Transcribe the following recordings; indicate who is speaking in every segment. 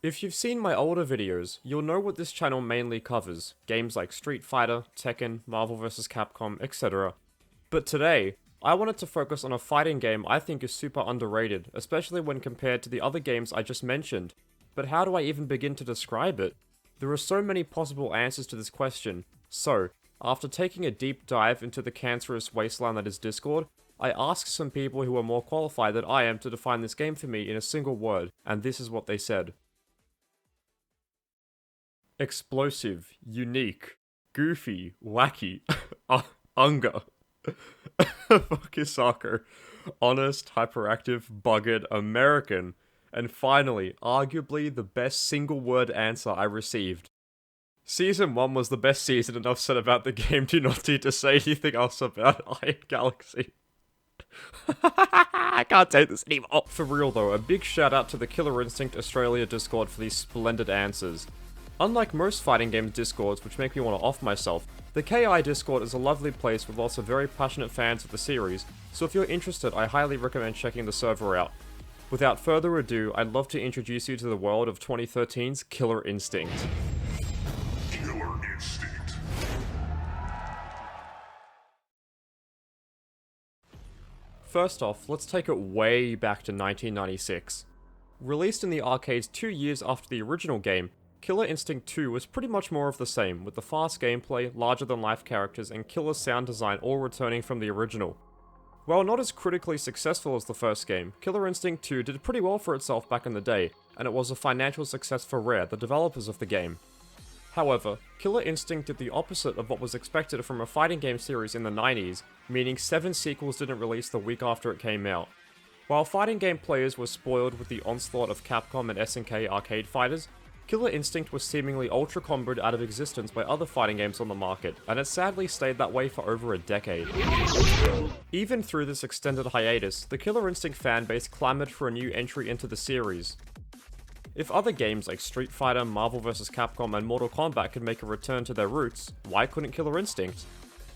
Speaker 1: If you've seen my older videos, you'll know what this channel mainly covers, games like Street Fighter, Tekken, Marvel vs. Capcom, etc. But today, I wanted to focus on a fighting game I think is super underrated, especially when compared to the other games I just mentioned. But how do I even begin to describe it? There are so many possible answers to this question, so, after taking a deep dive into the cancerous wasteland that is Discord, I asked some people who are more qualified than I am to define this game for me in a single word, and this is what they said. Explosive, unique, goofy, wacky, unga, Fukisako, honest, hyperactive, buggered, American, and finally, arguably the best single word answer I received. Season 1 was the best season, enough said about the game, do not need to say anything else about Iron Galaxy. I can't take this anymore. For real though, a big shout out to the Killer Instinct Australia Discord for these splendid answers. Unlike most fighting games discords, which make me want to off myself, the KI Discord is a lovely place with lots of very passionate fans of the series, so if you're interested, I highly recommend checking the server out. Without further ado, I'd love to introduce you to the world of 2013's Killer Instinct.
Speaker 2: Killer Instinct.
Speaker 1: First off, let's take it way back to 1996. Released in the arcades 2 years after the original game, Killer Instinct 2 was pretty much more of the same, with the fast gameplay, larger-than-life characters, and killer sound design all returning from the original. While not as critically successful as the first game, Killer Instinct 2 did pretty well for itself back in the day, and it was a financial success for Rare, the developers of the game. However, Killer Instinct did the opposite of what was expected from a fighting game series in the 90s, meaning 7 sequels didn't release the week after it came out. While fighting game players were spoiled with the onslaught of Capcom and SNK arcade fighters, Killer Instinct was seemingly ultra-comboed out of existence by other fighting games on the market, and it sadly stayed that way for over a decade. Even through this extended hiatus, the Killer Instinct fanbase clamored for a new entry into the series. If other games like Street Fighter, Marvel vs. Capcom, and Mortal Kombat could make a return to their roots, why couldn't Killer Instinct?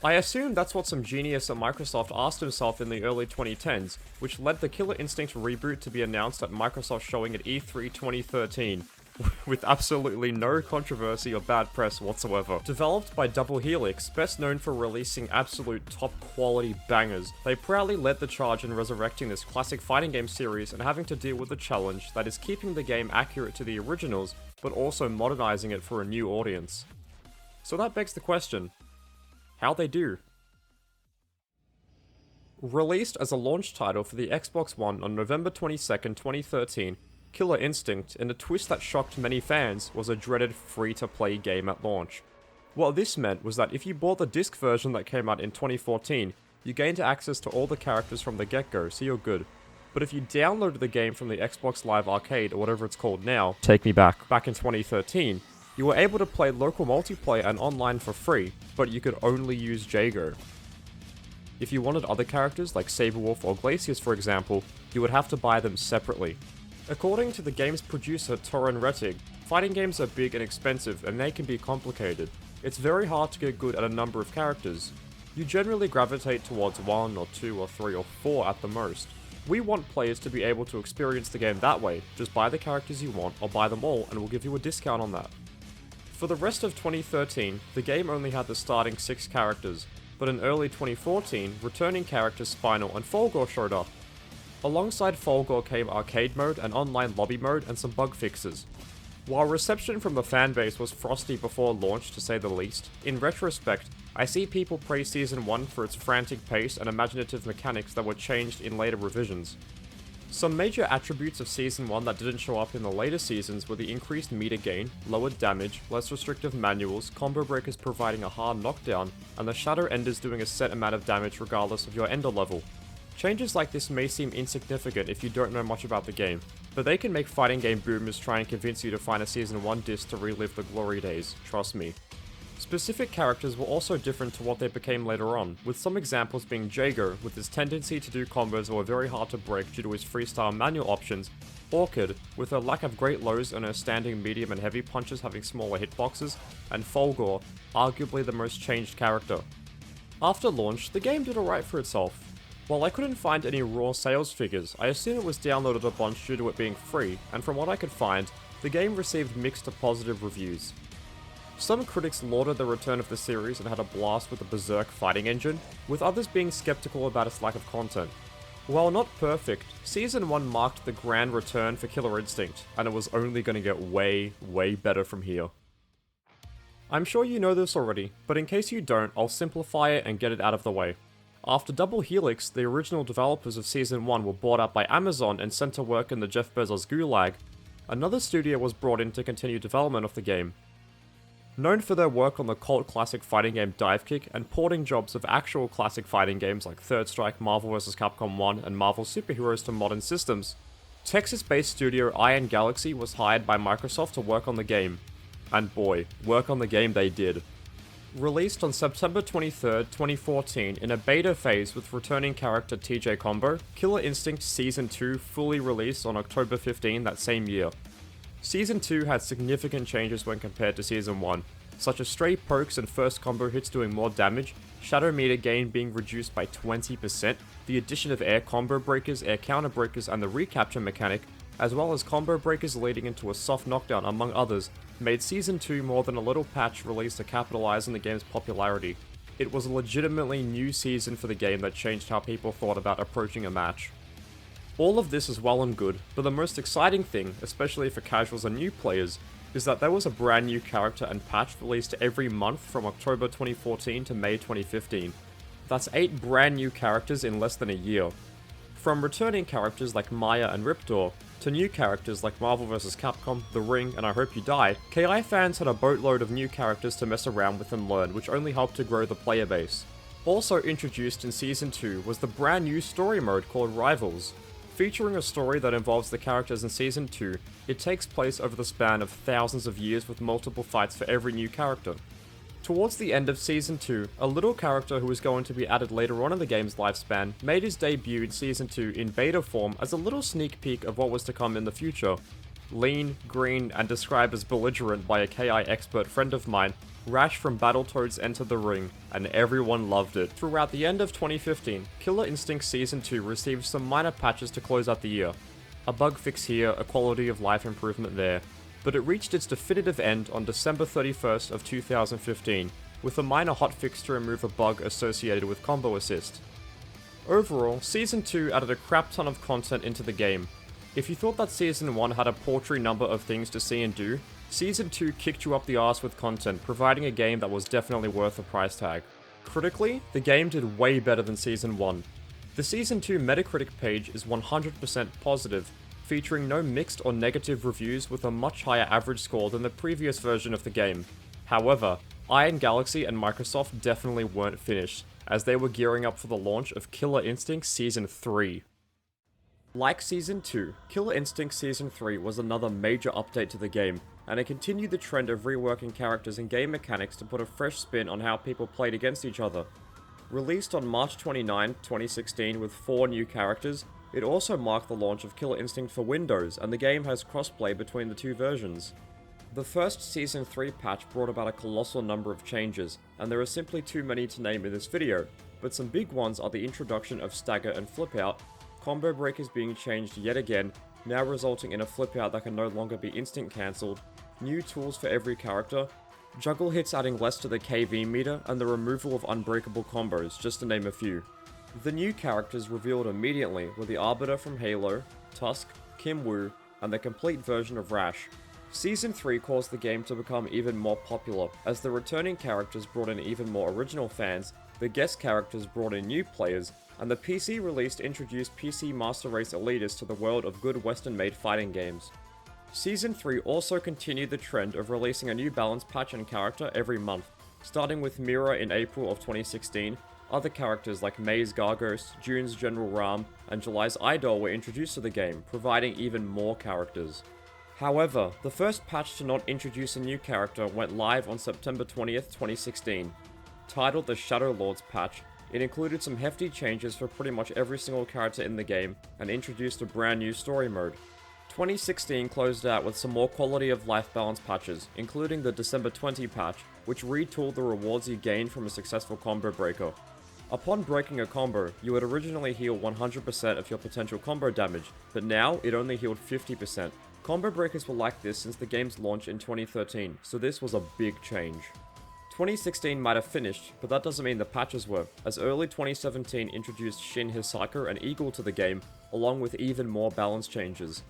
Speaker 1: I assume that's what some genius at Microsoft asked himself in the early 2010s, which led the Killer Instinct reboot to be announced at Microsoft showing at E3 2013. With absolutely no controversy or bad press whatsoever. Developed by Double Helix, best known for releasing absolute top quality bangers, they proudly led the charge in resurrecting this classic fighting game series and having to deal with the challenge that is keeping the game accurate to the originals, but also modernizing it for a new audience. So that begs the question, how'd they do? Released as a launch title for the Xbox One on November 22nd, 2013, Killer Instinct, in a twist that shocked many fans, was a dreaded free-to-play game at launch. What this meant was that if you bought the disc version that came out in 2014, you gained access to all the characters from the get-go, so you're good. But if you downloaded the game from the Xbox Live Arcade, or whatever it's called now, back in 2013, you were able to play local multiplayer and online for free, but you could only use Jago. If you wanted other characters, like Saberwolf or Glacius for example, you would have to buy them separately. According to the game's producer Torren Rettig, fighting games are big and expensive and they can be complicated. It's very hard to get good at a number of characters. You generally gravitate towards 1 or 2 or 3 or 4 at the most. We want players to be able to experience the game that way, just buy the characters you want or buy them all and we'll give you a discount on that. For the rest of 2013, the game only had the starting 6 characters, but in early 2014, returning characters Spinal and Fulgor showed up. Alongside Fulgor came arcade mode, an online lobby mode, and some bug fixes. While reception from the fanbase was frosty before launch to say the least, in retrospect, I see people praise Season 1 for its frantic pace and imaginative mechanics that were changed in later revisions. Some major attributes of Season 1 that didn't show up in the later seasons were the increased meter gain, lowered damage, less restrictive manuals, combo breakers providing a hard knockdown, and the Shadow Enders doing a set amount of damage regardless of your Ender level. Changes like this may seem insignificant if you don't know much about the game, but they can make fighting game boomers try and convince you to find a Season 1 disc to relive the glory days, trust me. Specific characters were also different to what they became later on, with some examples being Jago, with his tendency to do combos that were very hard to break due to his freestyle manual options, Orchid, with her lack of great lows and her standing medium and heavy punches having smaller hitboxes, and Fulgor, arguably the most changed character. After launch, the game did alright for itself. While I couldn't find any raw sales figures, I assume it was downloaded a bunch due to it being free, and from what I could find, the game received mixed to positive reviews. Some critics lauded the return of the series and had a blast with the Berserk fighting engine, with others being skeptical about its lack of content. While not perfect, Season 1 marked the grand return for Killer Instinct, and it was only going to get way better from here. I'm sure you know this already, but in case you don't, I'll simplify it and get it out of the way. After Double Helix, the original developers of Season 1 were bought out by Amazon and sent to work in the Jeff Bezos gulag, another studio was brought in to continue development of the game. Known for their work on the cult classic fighting game Divekick and porting jobs of actual classic fighting games like Third Strike, Marvel vs. Capcom 1, and Marvel Superheroes to modern systems, Texas-based studio Iron Galaxy was hired by Microsoft to work on the game. And boy, work on the game they did. Released on September 23rd, 2014 in a beta phase with returning character TJ Combo, Killer Instinct Season 2 fully released on October 15 that same year. Season 2 had significant changes when compared to Season 1, such as stray pokes and first combo hits doing more damage, shadow meter gain being reduced by 20%, the addition of air combo breakers, air counter breakers, and the recapture mechanic, as well as combo breakers leading into a soft knockdown among others, made Season 2 more than a little patch released to capitalize on the game's popularity. It was a legitimately new season for the game that changed how people thought about approaching a match. All of this is well and good, but the most exciting thing, especially for casuals and new players, is that there was a brand new character and patch released every month from October 2014 to May 2015. That's 8 brand new characters in less than a year. From returning characters like Maya and Riptor, to new characters like Marvel vs. Capcom, The Ring, and I Hope You Die, KI fans had a boatload of new characters to mess around with and learn, which only helped to grow the player base. Also introduced in Season 2 was the brand new story mode called Rivals. Featuring a story that involves the characters in Season 2, it takes place over the span of thousands of years with multiple fights for every new character. Towards the end of Season 2, a little character who was going to be added later on in the game's lifespan made his debut in Season 2 in beta form as a little sneak peek of what was to come in the future. Lean, green, and described as belligerent by a KI expert friend of mine, Rash from Battletoads entered the ring, and everyone loved it. Throughout the end of 2015, Killer Instinct Season 2 received some minor patches to close out the year. A bug fix here, a quality of life improvement there, but it reached its definitive end on December 31st of 2015, with a minor hotfix to remove a bug associated with combo assist. Overall, Season 2 added a crap ton of content into the game. If you thought that Season 1 had a paltry number of things to see and do, Season 2 kicked you up the arse with content, providing a game that was definitely worth the price tag. Critically, the game did way better than Season 1. The Season 2 Metacritic page is 100% positive, featuring no mixed or negative reviews with a much higher average score than the previous version of the game. However, Iron Galaxy and Microsoft definitely weren't finished, as they were gearing up for the launch of Killer Instinct Season 3. Like Season 2, Killer Instinct Season 3 was another major update to the game, and it continued the trend of reworking characters and game mechanics to put a fresh spin on how people played against each other. Released on March 29, 2016 with 4 new characters, it also marked the launch of Killer Instinct for Windows, and the game has crossplay between the two versions. The first Season 3 patch brought about a colossal number of changes, and there are simply too many to name in this video, but some big ones are the introduction of stagger and flip out, combo breakers being changed yet again, now resulting in a flip out that can no longer be instant cancelled, new tools for every character, juggle hits adding less to the KV meter, and the removal of unbreakable combos, just to name a few. The new characters revealed immediately were the Arbiter from Halo, Tusk, Kim Woo, and the complete version of Rash. Season 3 caused the game to become even more popular, as the returning characters brought in even more original fans, the guest characters brought in new players, and the PC release introduced PC Master Race elitists to the world of good Western-made fighting games. Season 3 also continued the trend of releasing a new balance patch and character every month, starting with Mira in April of 2016. Other characters like May's Gargos, June's General Ram, and July's Idol were introduced to the game, providing even more characters. However, the first patch to not introduce a new character went live on September 20th, 2016. Titled the Shadow Lords patch, it included some hefty changes for pretty much every single character in the game, and introduced a brand new story mode. 2016 closed out with some more quality of life balance patches, including the December 20 patch, which retooled the rewards you gained from a successful combo breaker. Upon breaking a combo, you would originally heal 100% of your potential combo damage, but now it only healed 50%. Combo breakers were like this since the game's launch in 2013, so this was a big change. 2016 might have finished, but that doesn't mean the patches were, as early 2017 introduced Shin Hisaku and Eagle to the game, along with even more balance changes.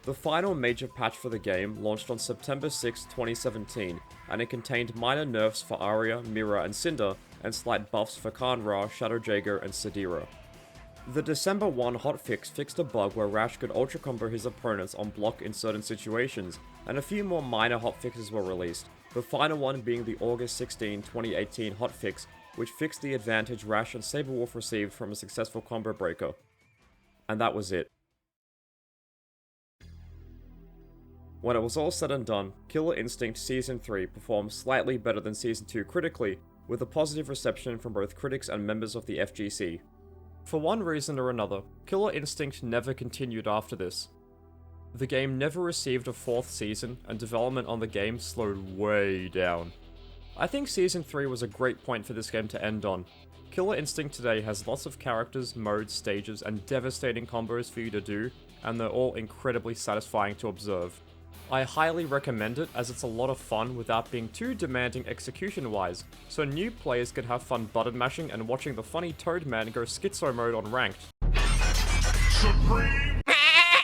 Speaker 1: The final major patch for the game launched on September 6, 2017, and it contained minor nerfs for Arya, Mira, and Cinder, and slight buffs for Khan-Ra, Shadow Jaeger, and Sadira. The December 1 hotfix fixed a bug where Rash could ultra combo his opponents on block in certain situations, and a few more minor hotfixes were released, the final one being the August 16, 2018 hotfix, which fixed the advantage Rash and Saberwolf received from a successful combo breaker. And that was it. When it was all said and done, Killer Instinct Season 3 performed slightly better than Season 2 critically, with a positive reception from both critics and members of the FGC. For one reason or another, Killer Instinct never continued after this. The game never received a 4th season, and development on the game slowed way down. I think Season 3 was a great point for this game to end on. Killer Instinct today has lots of characters, modes, stages, and devastating combos for you to do, and they're all incredibly satisfying to observe. I highly recommend it as it's a lot of fun without being too demanding execution-wise, so new players can have fun button mashing and watching the funny Toad Man go schizo mode on ranked.
Speaker 2: Supreme